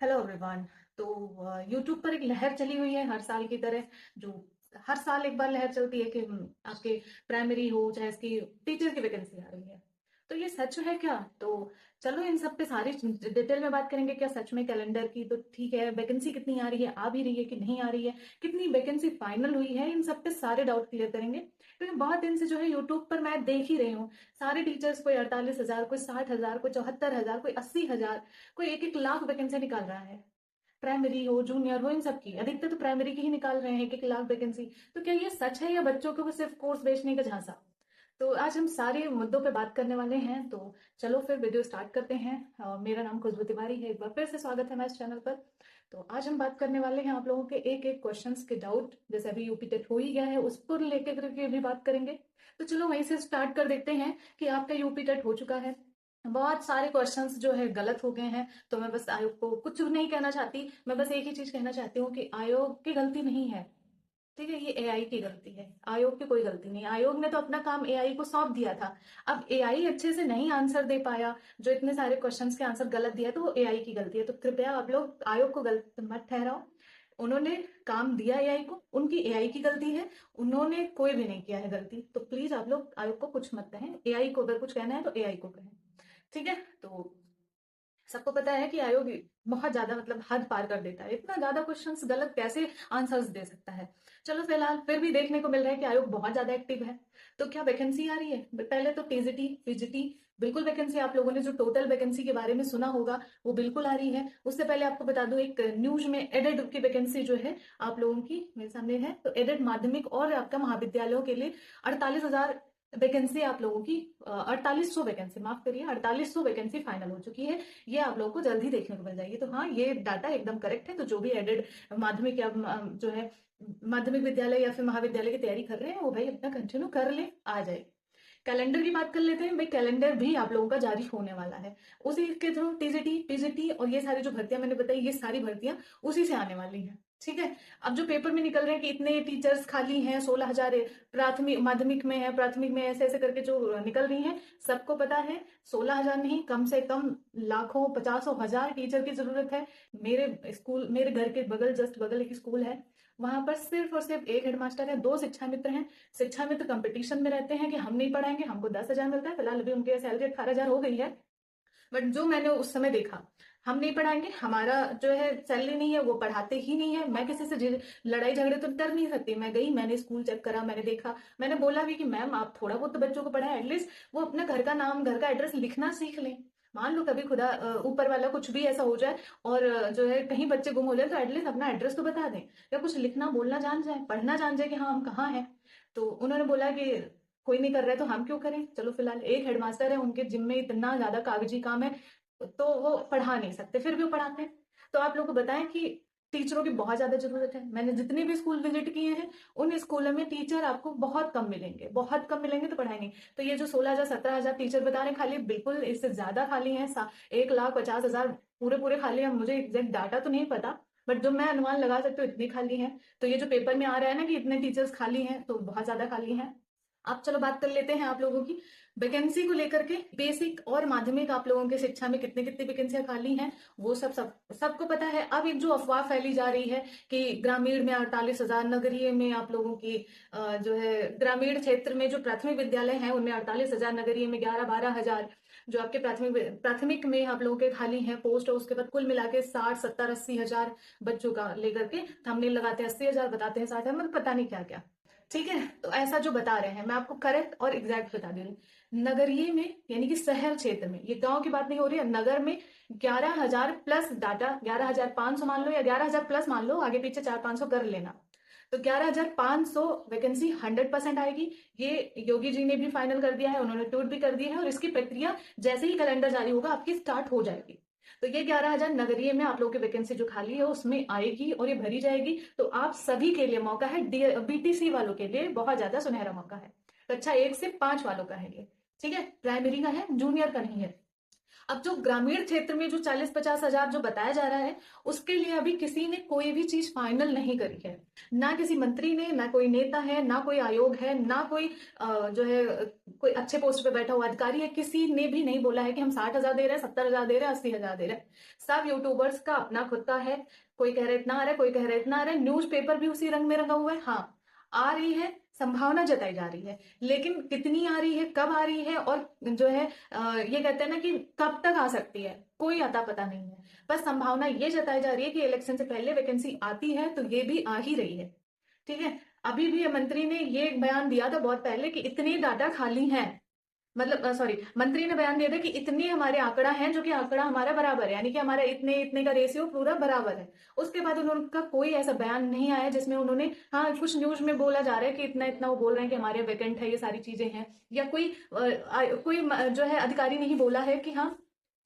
Hello everyone. तो YouTube पर एक लहर चली हुई है हर साल की तरह, जो हर साल एक बार लहर चलती है कि आपके प्राइमरी हो चाहे इसकी टीचर की वैकेंसी आ रही है। तो ये सच है क्या? तो चलो इन सब पे सारी डिटेल में बात करेंगे। क्या सच में कैलेंडर की तो ठीक है, वैकेंसी कितनी आ रही है, आ भी रही है कि नहीं आ रही है, कितनी वैकेंसी फाइनल हुई है, इन सब पे सारे डाउट क्लियर करेंगे। क्योंकि बहुत दिन से जो है यूट्यूब पर मैं देख ही रही हूँ, सारे टीचर्स कोई 48,000, कोई 60,000, कोई 74,000, कोई 80,000, कोई 1-1 लाख वैकेंसी निकाल रहा है। प्राइमरी हो जूनियर हो इन सब की अधिकतर तो प्राइमरी की ही निकाल रहे हैं 1-1 लाख वैकेंसी। तो क्या ये सच है या बच्चों को सिर्फ कोर्स बेचने का झांसा? तो आज हम सारे मुद्दों पे बात करने वाले हैं। तो चलो फिर वीडियो स्टार्ट करते हैं। मेरा नाम खुशबू तिवारी है, एक बार फिर से स्वागत है हमारे चैनल पर। तो आज हम बात करने वाले हैं आप लोगों के एक एक क्वेश्चंस के डाउट, जैसे अभी यूपी टेट हो ही गया है उस पर लेकर करके भी बात करेंगे। तो चलो वहीं से स्टार्ट कर देखते हैं कि आपका यूपी टेट हो चुका है, बहुत सारे क्वेश्चंस जो है गलत हो गए हैं। तो मैं बस आयोग को कुछ नहीं कहना चाहती, मैं बस एक ही चीज कहना चाहती हूँ कि आयोग की गलती नहीं है। ठीक है, ये एआई की गलती है, आयोग की कोई गलती नहीं। आयोग ने तो अपना काम एआई को सौंप दिया था। अब एआई अच्छे से नहीं आंसर दे पाया, जो इतने सारे क्वेश्चंस के आंसर गलत दिया, तो वो एआई की गलती है। तो कृपया आप लोग आयोग को गलत मत ठहराओ। उन्होंने काम दिया एआई को, उनकी एआई की गलती है। उन्होंने कोई भी नहीं किया है गलती। तो प्लीज आप लोग आयोग को कुछ मत कहें, एआई को अगर कुछ कहना है तो एआई को कहें। ठीक है। तो सबको पता है कि आयोग बहुत ज्यादा मतलब हद पार कर देता है, इतना ज्यादा क्वेश्चंस गलत कैसे आंसर्स दे सकता है। चलो फिलहाल फिर भी देखने को मिल रहा है कि आयोग बहुत ज्यादा एक्टिव है। तो क्या वैकेंसी आ रही है? पहले तो टीजीटी पीजीटी बिल्कुल वैकेंसी, आप लोगों ने जो टोटल वैकेंसी के बारे में सुना होगा वो बिल्कुल आ रही है। उससे पहले आपको बता दूं, एक न्यूज में एडेड की वैकेंसी जो है आप लोगों की मेरे सामने है। तो एडेड माध्यमिक और आपका महाविद्यालयों के लिए 48,000 वैकेंसी आप लोगों की, 4800 वैकेंसी, माफ करिए, 4800 वैकेंसी फाइनल हो चुकी है। ये आप लोगों को जल्द ही देखने को मिल जाएगी। तो हाँ, ये डाटा एकदम करेक्ट है। तो जो भी एडेड माध्यमिक या जो है माध्यमिक विद्यालय या फिर महाविद्यालय की तैयारी कर रहे हैं वो भाई अपना कंटिन्यू कर ले, आ जाए। कैलेंडर की बात कर लेते हैं भाई, कैलेंडर भी आप लोगों का जारी होने वाला है। उसी के थ्रू टीजीटी पीजीटी और ये सारी जो भर्तियां मैंने बताई, ये सारी भर्तियां उसी से आने वाली हैं। ठीक है। अब जो पेपर में निकल रहे हैं कि इतने टीचर्स खाली हैं, 16,000 प्राथमिक माध्यमिक में है, प्राथमिक में ऐसे ऐसे करके जो निकल रही हैं, सबको पता है 16,000 नहीं, कम से कम लाखों, पचासों हजार टीचर की जरूरत है। मेरे स्कूल, मेरे घर के बगल, जस्ट बगल एक स्कूल है, वहां पर सिर्फ और सिर्फ एक हेडमास्टर है, 2 शिक्षा मित्र हैं। शिक्षा मित्र कंपटीशन में रहते हैं कि हम नहीं पढ़ाएंगे, हमको 10,000 मिलता है। फिलहाल अभी उनकी सैलरी 18,000 हो गई है। बट जो मैंने उस समय देखा, हम नहीं पढ़ाएंगे, हमारा जो है सैलरी नहीं है, वो पढ़ाते ही नहीं है। मैं किसी से लड़ाई झगड़े तो कर नहीं सकती। मैं गई, मैंने स्कूल चेक करा, मैंने देखा, मैंने बोला भी कि मैम आप थोड़ा बहुत तो बच्चों को पढ़ाएं, एटलीस्ट वो अपना घर का नाम, घर का एड्रेस लिखना सीख लें। मान लो कभी खुदा ऊपर वाला कुछ भी ऐसा हो जाए और जो है कहीं बच्चे गुम हो जाए, तो एटलीस्ट अपना एड्रेस तो बता दें, या कुछ लिखना बोलना जान जाए, पढ़ना जान जाए कि हाँ हम कहाँ हैं। तो उन्होंने बोला कि कोई नहीं कर रहा है तो हम क्यों करें। चलो फिलहाल एक हेडमास्टर है, उनके जिम्मे इतना ज्यादा कागजी काम है, तो वो पढ़ा नहीं सकते, फिर भी वो पढ़ाते हैं। तो आप लोग को बताएं कि टीचरों की बहुत ज्यादा जरूरत है। मैंने जितने भी स्कूल विजिट किए हैं, उन स्कूलों में टीचर आपको बहुत कम मिलेंगे, बहुत कम मिलेंगे, तो पढ़ाएंगे। तो ये जो 16,000 17,000 टीचर बता रहे हैं खाली, बिल्कुल इससे ज्यादा खाली है। 1,50,000 पूरे पूरे खाली है। मुझे एग्जैक्ट डाटा तो नहीं पता, बट जो मैं अनुमान लगा सकती हूँ इतनी खाली है। तो ये जो पेपर में आ रहा है ना कि इतने टीचर्स खाली हैं, तो बहुत ज्यादा खाली हैं। अब चलो बात कर लेते हैं आप लोगों की वैकेंसी को लेकर के। बेसिक और माध्यमिक आप लोगों के शिक्षा में कितनी कितनी वैकेंसियां खाली हैं, वो सबको पता है। अब एक जो अफवाह फैली जा रही है कि ग्रामीण में 48,000, नगरीय में आप लोगों की जो है ग्रामीण क्षेत्र में जो प्राथमिक विद्यालय हैं उनमें 48,000, नगरीय में 11-12,000, जो आपके प्राथमिक प्राथमिक में आप लोगों के खाली हैं पोस्ट, और उसके बाद कुल मिला के 60-70-80,000 बच्चों का लेकर के हमने लगाते हैं 80,000, बताते हैं 60,000, मतलब पता नहीं क्या क्या। ठीक है। तो ऐसा जो बता रहे हैं, मैं आपको करेक्ट और एग्जैक्ट बता दे रही हूँ। नगरीय में यानी कि शहर क्षेत्र में, ये गांव की बात नहीं हो रही है, नगर में 11,000 प्लस डाटा, 11,500 मान लो या 11,000 प्लस मान लो, आगे पीछे 400-500 कर लेना। तो 11,500 वैकेंसी 100% आएगी। ये योगी जी ने भी फाइनल कर दिया है, उन्होंने ट्वीट भी कर दिया है, और इसकी प्रक्रिया जैसे ही कैलेंडर जारी होगा आपकी स्टार्ट हो जाएगी। तो ये 11,000 नगरीय में आप लोगों की वैकेंसी जो खाली है उसमें आएगी और ये भरी जाएगी। तो आप सभी के लिए मौका है, बीटीसी वालों के लिए बहुत ज्यादा सुनहरा मौका है। कक्षा 1 से 5 वालों का है ये। ठीक है, प्राइमरी का है, जूनियर का नहीं है। अब जो ग्रामीण क्षेत्र में जो 40-50 हजार जो बताया जा रहा है, उसके लिए अभी किसी ने कोई भी चीज फाइनल नहीं करी है। ना किसी मंत्री ने, ना कोई नेता है, ना कोई आयोग है, ना कोई जो है कोई अच्छे पोस्ट पे बैठा हुआ अधिकारी है, किसी ने भी नहीं बोला है कि हम 60 हजार दे रहे हैं, 70 हजार दे रहे हैं, 80 हजार दे रहे हैं। सब यूट्यूबर्स का अपना खुद का है। कोई कह रहा है इतना आ रहा है, कोई कह रहा है इतना आ रहा है। न्यूज़पेपर भी उसी रंग में रंगा हुआ है। हाँ, आ रही है, संभावना जताई जा रही है, लेकिन कितनी आ रही है, कब आ रही है, और जो है ये कहते हैं ना कि कब तक आ सकती है, कोई अता पता नहीं है। बस संभावना ये जताई जा रही है कि इलेक्शन से पहले वैकेंसी आती है, तो ये भी आ ही रही है। ठीक है। अभी भी मंत्री ने ये एक बयान दिया था बहुत पहले कि इतनी डाटा खाली हैं, मतलब सॉरी, मंत्री ने बयान दिया था कि इतने हमारे आंकड़ा है, जो कि आंकड़ा हमारा बराबर है, यानी कि हमारा इतने इतने का रेशियो पूरा बराबर है। उसके बाद उनका कोई ऐसा बयान नहीं आया जिसमें उन्होंने, हाँ कुछ न्यूज में बोला जा रहा है कि इतना इतना वो बोल रहे हैं कि हमारे वैकेंट है, ये सारी चीजें हैं, या कोई जो है अधिकारी नहीं बोला है कि हाँ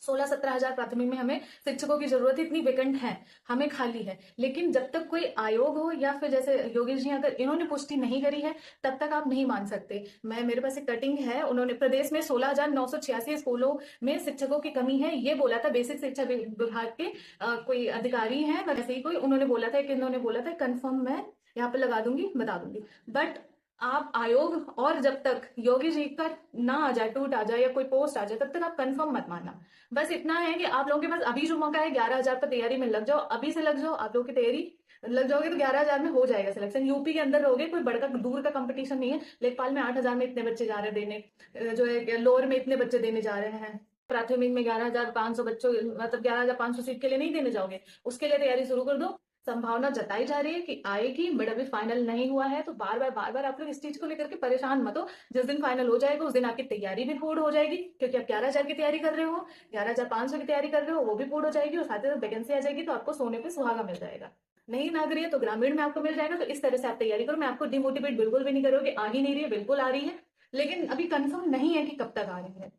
16-17 हजार प्राथमिक में हमें शिक्षकों की जरूरत है, इतनी वैकेंट है, हमें खाली है। लेकिन जब तक कोई आयोग हो, या फिर जैसे योगेश जी अगर इन्होंने पुष्टि नहीं करी है, तब तक आप नहीं मान सकते। मेरे पास एक कटिंग है, उन्होंने प्रदेश में 16,986 स्कूलों में शिक्षकों की कमी है, ये बोला था बेसिक शिक्षा विभाग के कोई अधिकारी हैं, वैसे ही कोई उन्होंने बोला था कि इन्होंने बोला था, कंफर्म मैं यहाँ पे लगा दूंगी, बता दूंगी। बट आप आयोग, और जब तक योगी जी का ना आ जाए, टूट आ जाए, या कोई पोस्ट आ जाए, तब तक आप कंफर्म मत मानना। बस इतना है कि आप लोगों के पास अभी जो मौका है, 11 हजार पर तैयारी में लग जाओ, अभी से लग जाओ, आप लोगों की तैयारी लग जाओगे तो 11 हजार में हो जाएगा सिलेक्शन। यूपी के अंदर रहोगे, कोई बड़का दूर का कंपटीशन नहीं है। लेखपाल में 8 हजार में इतने बच्चे जा रहे हैं देने, जो है लोअर में इतने बच्चे देने जा रहे हैं, प्राथमिक में 11,500 बच्चों, मतलब 11,500 सीट के लिए नहीं देने जाओगे, उसके लिए तैयारी शुरू कर दो। संभावना जताई जा रही है कि आएगी, बट अभी फाइनल नहीं हुआ है, तो बार बार आप लोग इस चीज को लेकर के परेशान मत हो। जिस दिन फाइनल हो जाएगा, उस दिन आपकी तैयारी भी पूर्ण हो जाएगी, क्योंकि आप 11 हजार की तैयारी कर रहे हो, 11,500 की तैयारी कर रहे हो, वो भी पूर्ण हो जाएगी, और साथ ही साथ वैकेंसी आ जाएगी, तो आपको सोने पे सुहागा मिल जाएगा। नहीं लग रही है तो ग्रामीण में आपको मिल जाएगा। तो इस तरह से आप तैयारी करो। मैं आपको डिमोटिवेट बिल्कुल भी नहीं करोगे, आ ही नहीं रही है, बिल्कुल आ रही है, लेकिन अभी कंफर्म नहीं है कि कब तक आ रही है।